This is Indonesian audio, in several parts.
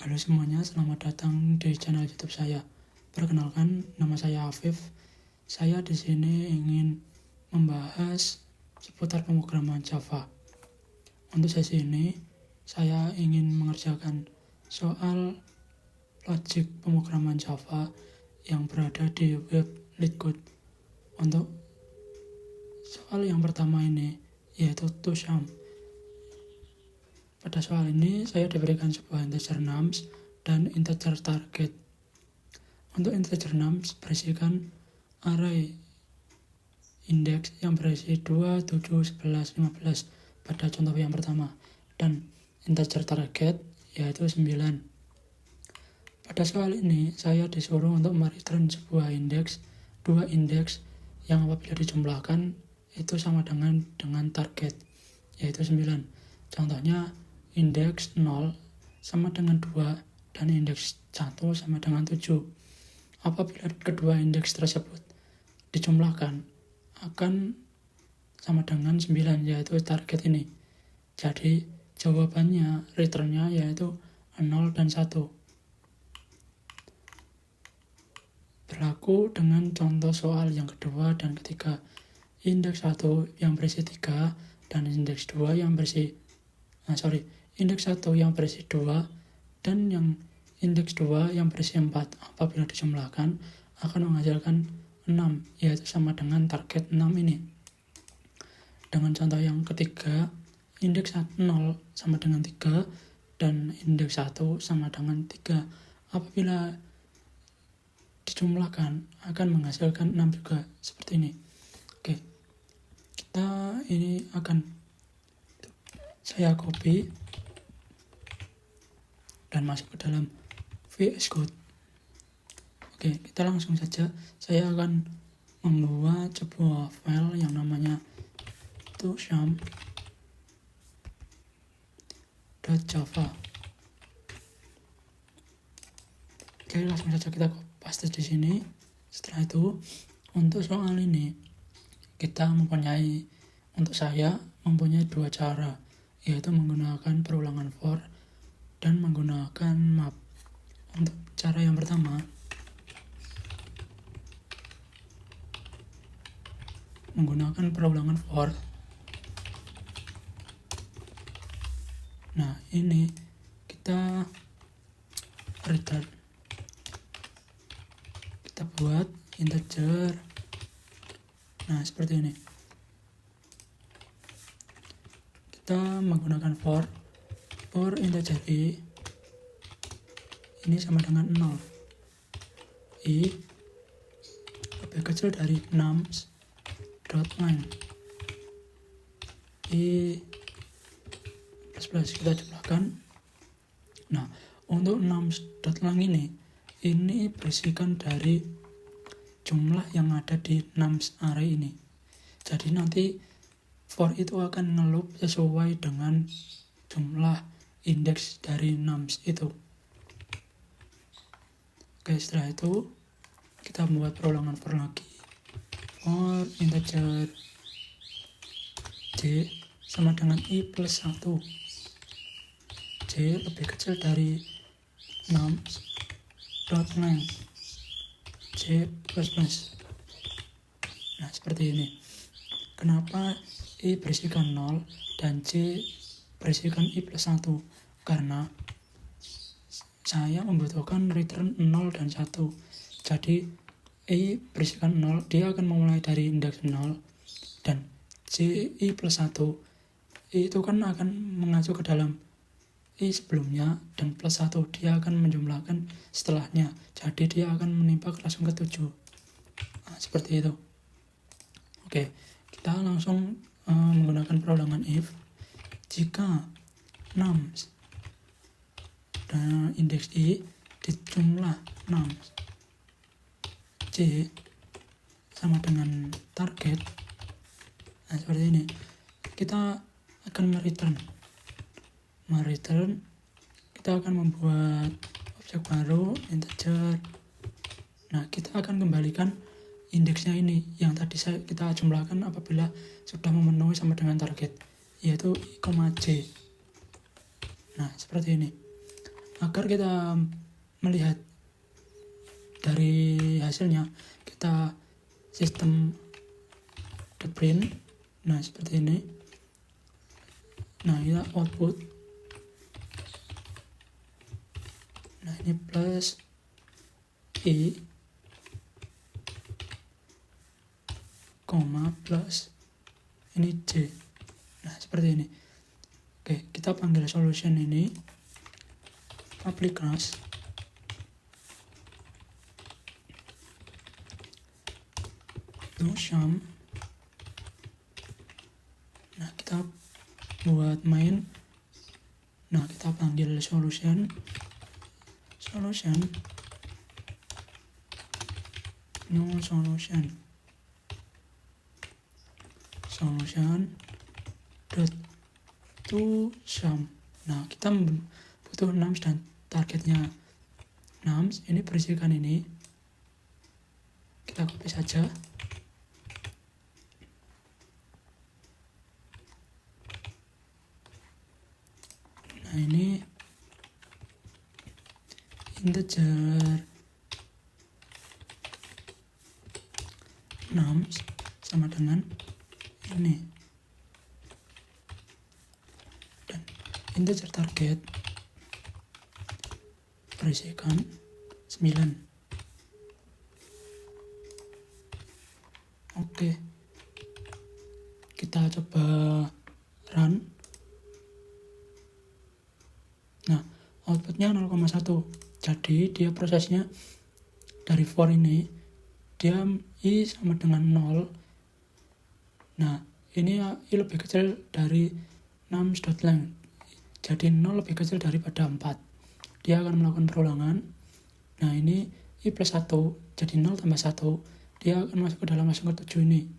Halo semuanya, selamat datang di channel YouTube saya. Perkenalkan, nama saya Afif. Saya di sini ingin membahas seputar pemrograman Java. Untuk sesi ini, saya ingin mengerjakan soal logik pemrograman Java yang berada di web LeetCode. Untuk soal yang pertama ini, yaitu TOSHAM. Pada soal ini, saya diberikan sebuah integer nums dan integer target. Untuk integer nums, berisikan array indeks yang berisi 2, 7, 11, 15 pada contoh yang pertama, dan integer target yaitu 9. Pada soal ini, saya disuruh untuk mereturn sebuah indeks, dua indeks yang apabila dijumlahkan itu sama dengan target, yaitu 9. Contohnya, indeks 0 sama dengan 2 dan indeks 1 sama dengan 7. Apabila kedua indeks tersebut dijumlahkan akan sama dengan 9, yaitu target ini. Jadi jawabannya, returnnya yaitu 0 dan 1. Berlaku dengan contoh soal yang kedua dan ketiga. Indeks 1 yang berisi 3 dan indeks 2 yang berisi indeks 1 yang berisi 2 dan yang indeks 2 yang berisi 4 apabila dijumlahkan akan menghasilkan 6, yaitu sama dengan target 6 ini. Dengan contoh yang ketiga, indeks 0 sama dengan 3 dan indeks 1 sama dengan 3 apabila dijumlahkan akan menghasilkan 6 juga, seperti ini. Oke, kita ini saya copy dan masuk ke dalam VS Code. Oke, kita langsung saja. Saya akan membuat sebuah file yang namanya tosham.java. Oke, langsung saja kita paste di sini. Setelah itu, untuk soal ini saya mempunyai dua cara, yaitu menggunakan perulangan for dan menggunakan map. Untuk cara yang pertama, menggunakan perulangan for. Nah, ini kita return. Kita buat integer. Nah, seperti ini. Kita menggunakan for integer i ini sama dengan 0. I lebih kecil dari nums.line. I plus kita jumlahkan. Nah, untuk nums.line ini berisikan dari jumlah yang ada di nums array ini. Jadi nanti for itu akan ngeloop sesuai dengan jumlah indeks dari nums itu. Oke, setelah itu kita membuat perulangan for lagi. For integer j sama dengan i plus 1. J lebih kecil dari nums.line. J plus. Nah, seperti ini. Kenapa i berisikan 0 dan j berisikan i plus 1? Karena saya membutuhkan return 0 dan 1. Jadi i berisikan 0, dia akan memulai dari indeks 0, dan j i plus 1 i itu kan akan mengacu ke dalam i sebelumnya, dan plus 1 dia akan menjumlahkan setelahnya. Jadi dia akan menimpa langsung ke 7. Nah, seperti itu. Oke, kita langsung menggunakan perulangan if. Jika nums dan indeks i dijumlah nums j sama dengan target, nah seperti ini, kita akan mereturn. Kita akan membuat objek baru integer. Nah, kita akan kembalikan indeksnya ini yang tadi kita jumlahkan apabila sudah memenuhi sama dengan target, yaitu i, j. Nah, seperti ini. agar kita melihat dari hasilnya, kita sistem the print. Nah, seperti ini. Nah, kita output. Nah, ini plus I koma plus ini J. Nah, seperti ini. Oke, kita panggil solution ini public class to sum. Nah, kita buat main. Nah, kita panggil solution new solution dot to sum. Nah, kita butuh nums dan targetnya nums. Ini berisikan ini, kita copy saja. Nah, ini integer nums sama dengan ini, dan integer target berisikan 9. Oke, kita coba run. Nah, outputnya 0,1. Jadi dia prosesnya dari for ini, dia I sama dengan 0. Nah, ini I lebih kecil dari nums.length. Jadi 0 lebih kecil daripada 4. Dia akan melakukan perulangan. Nah, ini I plus 1. Jadi 0 tambah 1. Dia akan masuk ke dalam langsung ke 7 ini.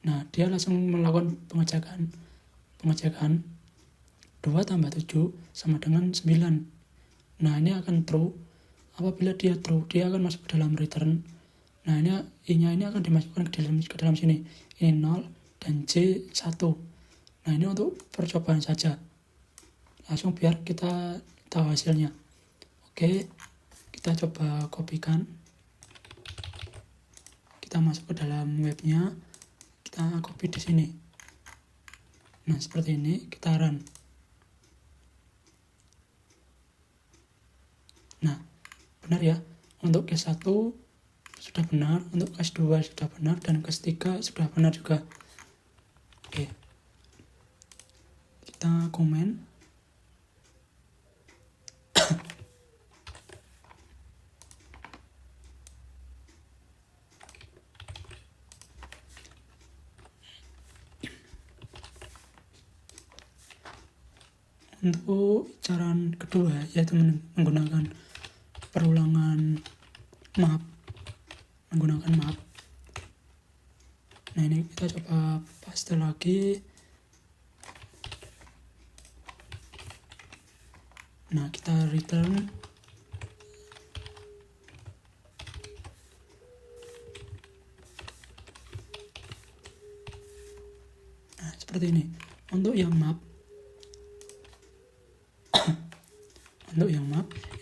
Nah, dia langsung melakukan pengecekan. 2 tambah 7 sama dengan 9. Nah, ini akan true. Apabila dia true, dia akan masuk ke dalam return. Nah, ini I-nya ini akan dimasukkan ke dalam sini. Ini 0 dan J 1. Nah, ini untuk percobaan saja. Langsung biar kita tahu hasilnya. Oke, kita coba kopikan. Kita masuk ke dalam webnya. Kita copy di sini. Nah, seperti ini. Kita run. Nah, benar ya. Untuk case 1 sudah benar, untuk case 2 sudah benar, dan case 3 sudah benar juga. Oke. Kita komen. Untuk cara kedua, yaitu menggunakan perulangan map. Nah, ini kita coba paste lagi. Nah, kita return. Nah, seperti ini. Untuk yang map,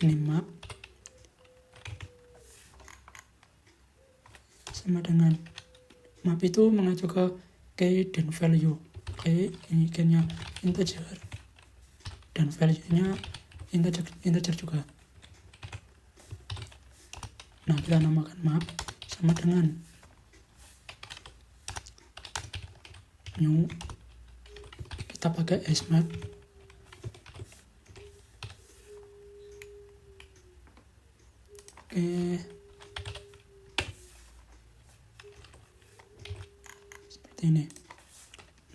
ini map sama dengan map itu mengacu ke key dan value. Key ini key-nya integer dan value-nya integer juga. Nah, kita namakan map sama dengan new. Kita pakai smap. Oke, seperti ini.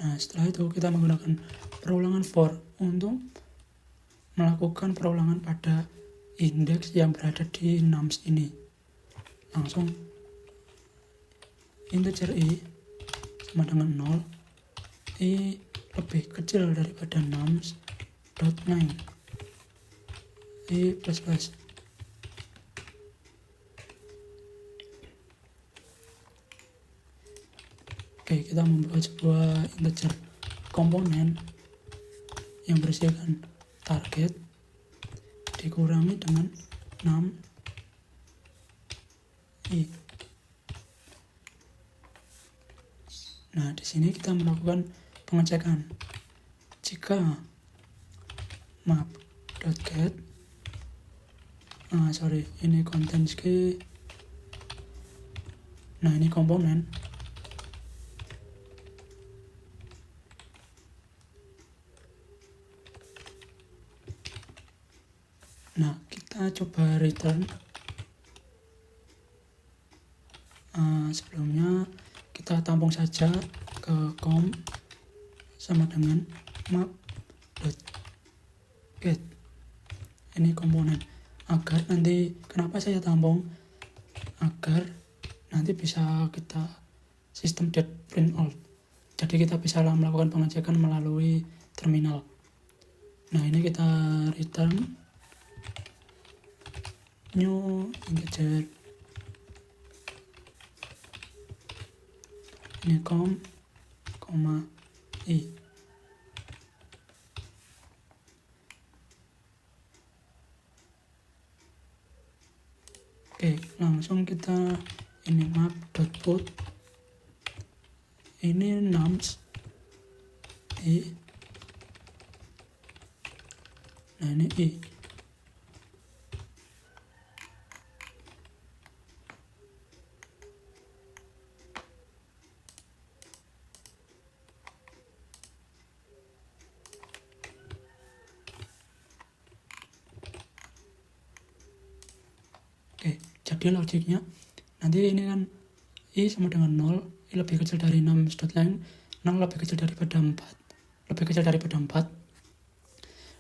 Nah, setelah itu kita menggunakan perulangan for untuk melakukan perulangan pada indeks yang berada di nums ini. Langsung integer I sama dengan 0. I lebih kecil daripada nums.9. I plus. Oke, kita membuat sebuah integer komponen yang berisikan target. dikurangi dengan 6i. Nah, di sini kita melakukan pengecekan. Jika map.get ini contents key. Nah, ini komponen. Nah, kita coba return. Sebelumnya kita tampung saja ke com sama dengan map.get. Ini komponen. Agar nanti, kenapa saya tampung? Agar nanti bisa kita sistem print all. Jadi kita bisa melakukan pengecekan melalui terminal. Nah, ini kita return new integer. Ini com, i. Oke, langsung kita ini map.put. Ini nums i. Nah, ini i. Oke, jadi logiknya nanti ini kan i sama dengan 0, i lebih kecil dari 6.line, 0 lebih kecil daripada 4, lebih kecil daripada 4.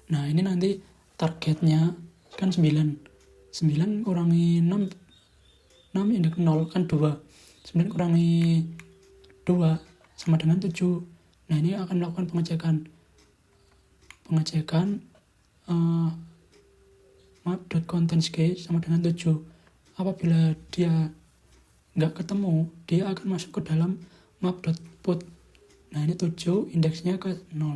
Nah, ini nanti targetnya kan 9 kurangi 6 indeks 0 kan 2, 9 kurangi 2 sama dengan 7. Nah, ini akan melakukan pengecekan map.contentsKey sama dengan 7. Apabila dia nggak ketemu, dia akan masuk ke dalam map.put. Nah, ini 7 indeksnya ke 0.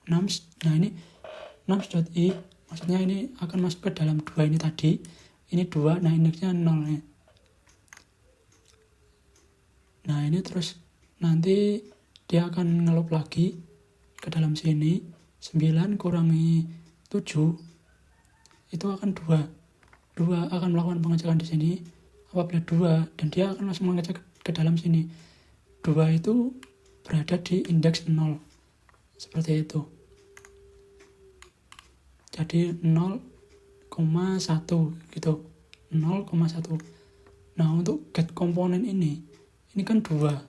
Nums, nah ini nums.i, maksudnya ini akan masuk ke dalam 2 ini tadi. Ini 2, nah indeksnya 0 nih. Nah, ini terus nanti dia akan ngeloop lagi ke dalam sini. 9 kurangi 7 itu akan 2 akan melakukan pengecekan di sini. Apabila 2 dan dia akan langsung mengecek ke dalam sini, 2 itu berada di indeks 0 seperti itu. Jadi 0,1 gitu, 0,1. Nah, untuk get komponen ini kan 2.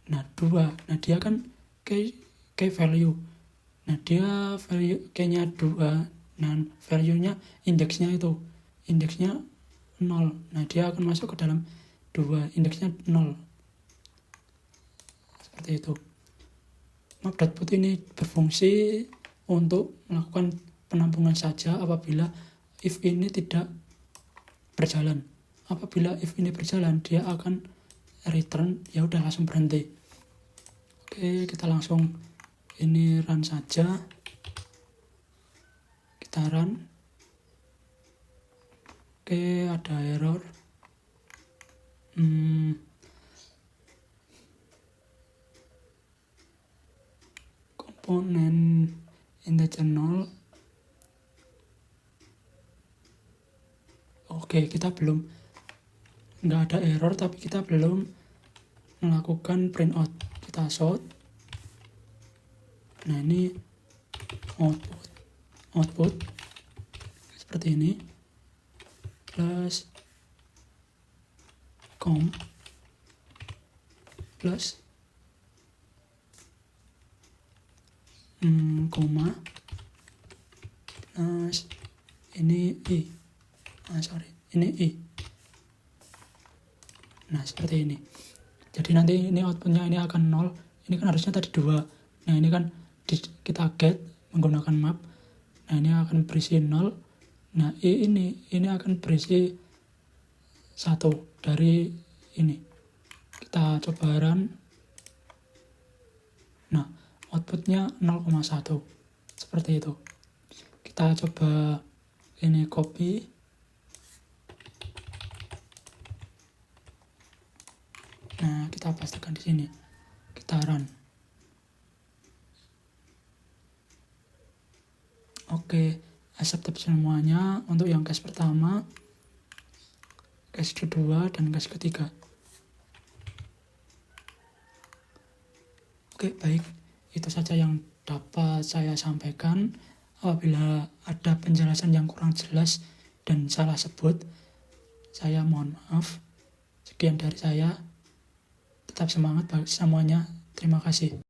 Nah, 2, nah dia kan key value. Nah, dia value key-nya 2. Nah, value-nya indeksnya 0. Nah, dia akan masuk ke dalam 2, indeksnya 0. Seperti itu. Map.put ini berfungsi untuk melakukan penampungan saja apabila if ini tidak berjalan. Apabila if ini berjalan, dia akan return, ya udah langsung berhenti. Oke, kita langsung ini run saja. Kita run. Oke, ada error. Komponen integer 0. Oke, kita belum, nggak ada error, tapi kita belum melakukan print out. Kita shout. Nah, ini output seperti ini, plus com plus koma plus ini i, ini i. Nah, seperti ini. Jadi nanti ini outputnya ini akan 0. Ini kan harusnya tadi 2. Nah, ini kan kita get menggunakan map. Nah, ini akan berisi 0. Nah, ini akan berisi 1 dari ini. Kita coba run. Nah, outputnya 0,1. seperti itu. Kita coba ini copy. Nah, kita pastikan di sini. Kita run. Oke, accepted semuanya untuk yang case pertama, case kedua, dan case ketiga. Oke, baik. Itu saja yang dapat saya sampaikan. Apabila ada penjelasan yang kurang jelas dan salah sebut, saya mohon maaf. Sekian dari saya. Tetap semangat bagi semuanya. Terima kasih.